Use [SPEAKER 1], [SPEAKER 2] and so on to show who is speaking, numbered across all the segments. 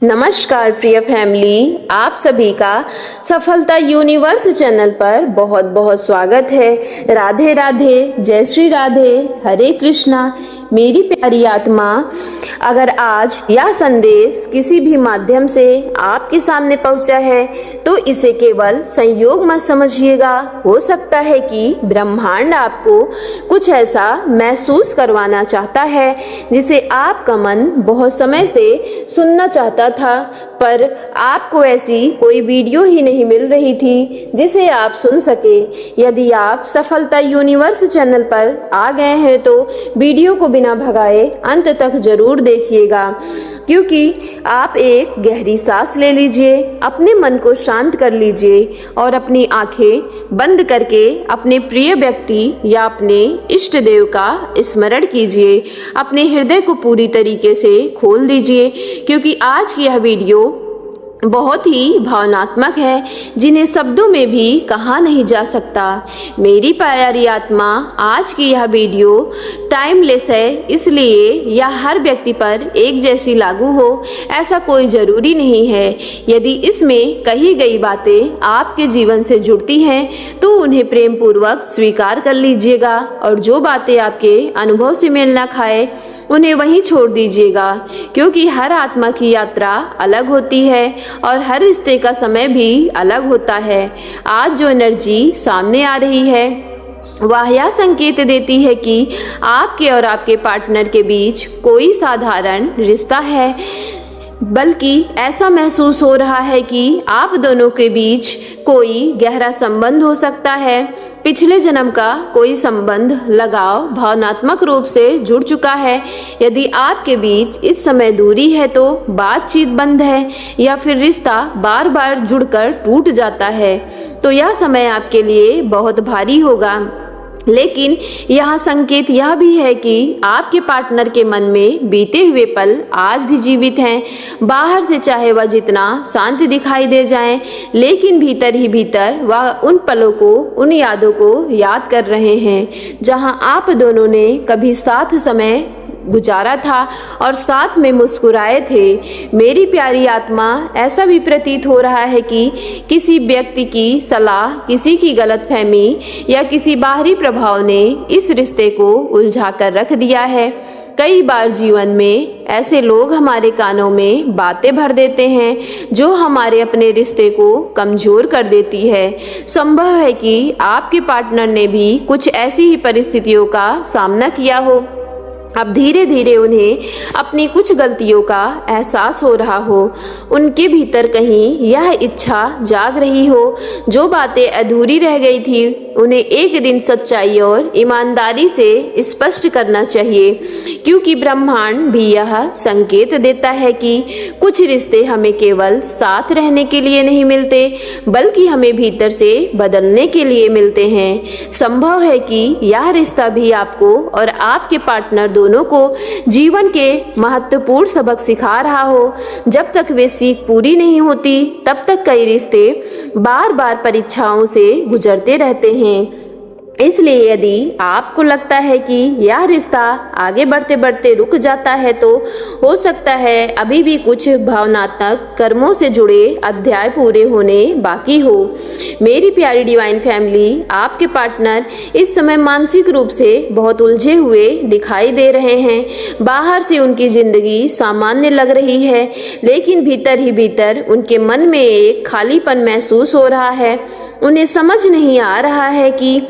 [SPEAKER 1] नमस्कार प्रिय फैमिली, आप सभी का सफलता यूनिवर्स चैनल पर बहुत बहुत स्वागत है। राधे राधे, जय श्री राधे, हरे कृष्णा मेरी प्यारी आत्मा। अगर आज यह संदेश किसी भी माध्यम से आपके सामने पहुंचा है तो इसे केवल संयोग मत समझिएगा। हो सकता है कि ब्रह्मांड आपको कुछ ऐसा महसूस करवाना चाहता है जिसे आपका मन बहुत समय से सुनना चाहता था, पर आपको ऐसी कोई वीडियो ही नहीं मिल रही थी जिसे आप सुन सके। यदि आप सफलता यूनिवर्स चैनल पर आ गए हैं तो वीडियो को बिना भगाए अंत तक जरूर देखिएगा, क्योंकि आप एक गहरी सांस ले लीजिए, अपने मन को शांत कर लीजिए और अपनी आंखें बंद करके अपने प्रिय व्यक्ति या अपने इष्ट देव का स्मरण कीजिए। अपने हृदय को पूरी तरीके से खोल दीजिए, क्योंकि आज की यह वीडियो बहुत ही भावनात्मक है, जिन्हें शब्दों में भी कहा नहीं जा सकता। मेरी प्यारी आत्मा, आज की यह वीडियो टाइमलेस है, इसलिए यह हर व्यक्ति पर एक जैसी लागू हो ऐसा कोई ज़रूरी नहीं है। यदि इसमें कही गई बातें आपके जीवन से जुड़ती हैं तो उन्हें प्रेम पूर्वक स्वीकार कर लीजिएगा, और जो बातें आपके अनुभव से मेल ना खाए उन्हें वहीं छोड़ दीजिएगा, क्योंकि हर आत्मा की यात्रा अलग होती है और हर रिश्ते का समय भी अलग होता है। आज जो एनर्जी सामने आ रही है वह यह संकेत देती है कि आपके और आपके पार्टनर के बीच कोई साधारण रिश्ता है, बल्कि ऐसा महसूस हो रहा है कि आप दोनों के बीच कोई गहरा संबंध हो सकता है। पिछले जन्म का कोई संबंध, लगाव भावनात्मक रूप से जुड़ चुका है। यदि आपके बीच इस समय दूरी है तो बातचीत बंद है या फिर रिश्ता बार बार जुड़कर टूट जाता है, तो यह समय आपके लिए बहुत भारी होगा। लेकिन यहाँ संकेत यह भी है कि आपके पार्टनर के मन में बीते हुए पल आज भी जीवित हैं। बाहर से चाहे वह जितना शांत दिखाई दे जाएं, लेकिन भीतर ही भीतर वह उन पलों को, उन यादों को याद कर रहे हैं जहां आप दोनों ने कभी साथ समय गुजारा था और साथ में मुस्कुराए थे। मेरी प्यारी आत्मा, ऐसा भी प्रतीत हो रहा है कि किसी व्यक्ति की सलाह, किसी की गलतफहमी या किसी बाहरी प्रभाव ने इस रिश्ते को उलझा कर रख दिया है। कई बार जीवन में ऐसे लोग हमारे कानों में बातें भर देते हैं जो हमारे अपने रिश्ते को कमजोर कर देती है। संभव है कि आपके पार्टनर ने भी कुछ ऐसी ही परिस्थितियों का सामना किया हो। अब धीरे धीरे उन्हें अपनी कुछ गलतियों का एहसास हो रहा हो। उनके भीतर कहीं यह इच्छा जाग रही हो, जो बातें अधूरी रह गई थी उन्हें एक दिन सच्चाई और ईमानदारी से स्पष्ट करना चाहिए, क्योंकि ब्रह्मांड भी यह संकेत देता है कि कुछ रिश्ते हमें केवल साथ रहने के लिए नहीं मिलते, बल्कि हमें भीतर से बदलने के लिए मिलते हैं। संभव है कि यह रिश्ता भी आपको और आपके पार्टनर दोनों को जीवन के महत्वपूर्ण सबक सिखा रहा हो। जब तक वे सीख पूरी नहीं होती तब तक कई रिश्ते बार बार परीक्षाओं से गुजरते रहते हैं। इसलिए यदि आपको लगता है कि यह रिश्ता आगे बढ़ते बढ़ते रुक जाता है तो हो सकता है अभी भी कुछ भावनात्मक कर्मों से जुड़े अध्याय पूरे होने बाकी हो। मेरी प्यारी डिवाइन फैमिली, आपके पार्टनर इस समय मानसिक रूप से बहुत उलझे हुए दिखाई दे रहे हैं। बाहर से उनकी जिंदगी सामान्य लग रही है, लेकिन भीतर ही भीतर उनके मन में एक खालीपन महसूस हो रहा है। उन्हें समझ नहीं आ रहा है कि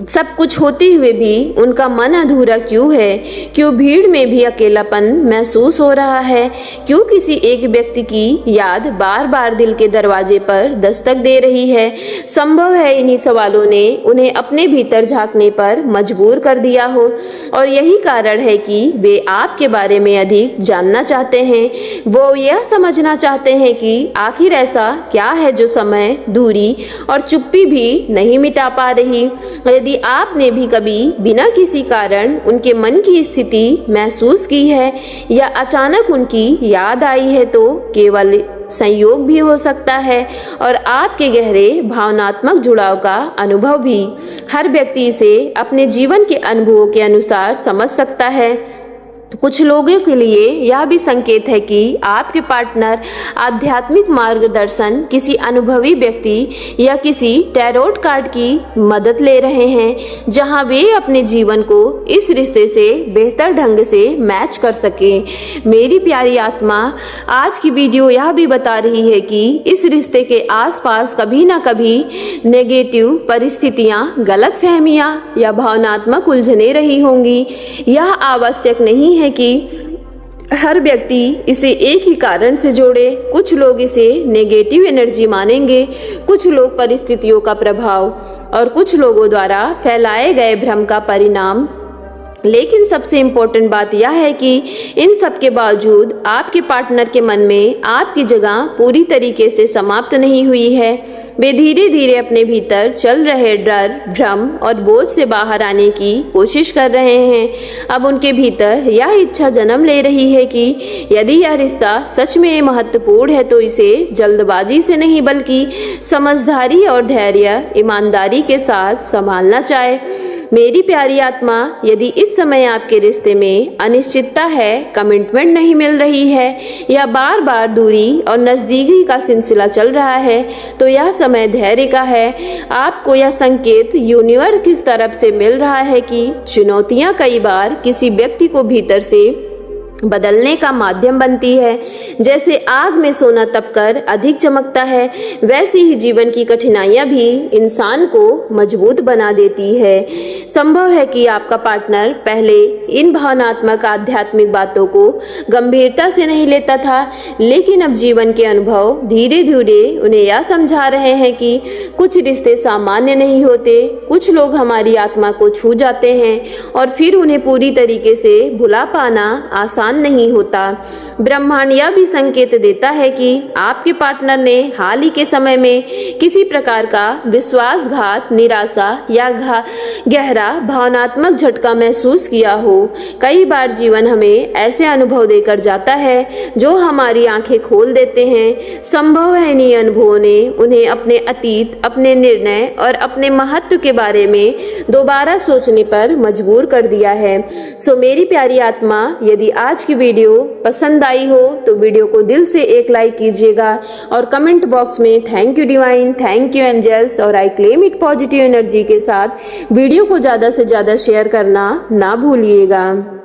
[SPEAKER 1] सब कुछ होते हुए भी उनका मन अधूरा क्यों है, क्यों भीड़ में भी अकेलापन महसूस हो रहा है, क्यों किसी एक व्यक्ति की याद बार बार दिल के दरवाजे पर दस्तक दे रही है। संभव है इन्हीं सवालों ने उन्हें अपने भीतर झांकने पर मजबूर कर दिया हो, और यही कारण है कि वे आपके बारे में अधिक जानना चाहते हैं। वो यह समझना चाहते हैं कि आखिर ऐसा क्या है जो समय, दूरी और चुप्पी भी नहीं मिटा पा रही। यदि आपने भी कभी बिना किसी कारण उनके मन की स्थिति महसूस की है या अचानक उनकी याद आई है तो केवल संयोग भी हो सकता है, और आपके गहरे भावनात्मक जुड़ाव का अनुभव भी। हर व्यक्ति इसे अपने जीवन के अनुभवों के अनुसार समझ सकता है। कुछ लोगों के लिए यह भी संकेत है कि आपके पार्टनर आध्यात्मिक मार्गदर्शन, किसी अनुभवी व्यक्ति या किसी टैरोट कार्ड की मदद ले रहे हैं, जहां वे अपने जीवन को इस रिश्ते से बेहतर ढंग से मैच कर सकें। मेरी प्यारी आत्मा, आज की वीडियो यह भी बता रही है कि इस रिश्ते के आसपास कभी ना कभी नेगेटिव परिस्थितियां, गलतफहमियां या भावनात्मक उलझने रही होंगी। यह आवश्यक नहीं है कि हर व्यक्ति इसे एक ही कारण से जोड़े। कुछ लोग इसे नेगेटिव एनर्जी मानेंगे, कुछ लोग परिस्थितियों का प्रभाव और कुछ लोगों द्वारा फैलाए गए भ्रम का परिणाम। लेकिन सबसे इम्पोर्टेंट बात यह है कि इन सब के बावजूद आपके पार्टनर के मन में आपकी जगह पूरी तरीके से समाप्त नहीं हुई है। वे धीरे धीरे अपने भीतर चल रहे डर, भ्रम और बोझ से बाहर आने की कोशिश कर रहे हैं। अब उनके भीतर यह इच्छा जन्म ले रही है कि यदि यह रिश्ता सच में महत्वपूर्ण है तो इसे जल्दबाजी से नहीं बल्कि समझदारी और धैर्य, ईमानदारी के साथ संभालना चाहे। मेरी प्यारी आत्मा, यदि इस समय आपके रिश्ते में अनिश्चितता है, कमिटमेंट नहीं मिल रही है या बार बार दूरी और नजदीकी का सिलसिला चल रहा है, तो यह समय धैर्य का है। आपको यह संकेत यूनिवर्स किस तरफ से मिल रहा है कि चुनौतियां कई बार किसी व्यक्ति को भीतर से बदलने का माध्यम बनती है। जैसे आग में सोना तपकर अधिक चमकता है, वैसी ही जीवन की कठिनाइयां भी इंसान को मजबूत बना देती है। संभव है कि आपका पार्टनर पहले इन भावनात्मक आध्यात्मिक बातों को गंभीरता से नहीं लेता था, लेकिन अब जीवन के अनुभव धीरे धीरे उन्हें यह समझा रहे हैं कि कुछ रिश्ते सामान्य नहीं होते। कुछ लोग हमारी आत्मा को छू जाते हैं और फिर उन्हें पूरी तरीके से भुला पाना आसान नहीं होता। ब्रह्मांड यह भी संकेत देता है कि आपके पार्टनर ने हाल ही के समय में किसी प्रकार का विश्वासघात, निराशा या गहरा भावनात्मक झटका महसूस किया हो। कई बार जीवन हमें ऐसे अनुभव देकर जाता है जो हमारी आंखें खोल देते हैं। संभव है इन्हीं अनुभवों ने उन्हें अपने अतीत, अपने निर्णय और अपने महत्व के बारे में दोबारा सोचने पर मजबूर कर दिया है। सो मेरी प्यारी आत्मा, यदि आज की वीडियो पसंद आई हो तो वीडियो को दिल से एक लाइक कीजिएगा और कमेंट बॉक्स में thank you divine, thank you angels और I claim it positive energy के साथ वीडियो को ज़्यादा से ज़्यादा शेयर करना ना भूलिएगा।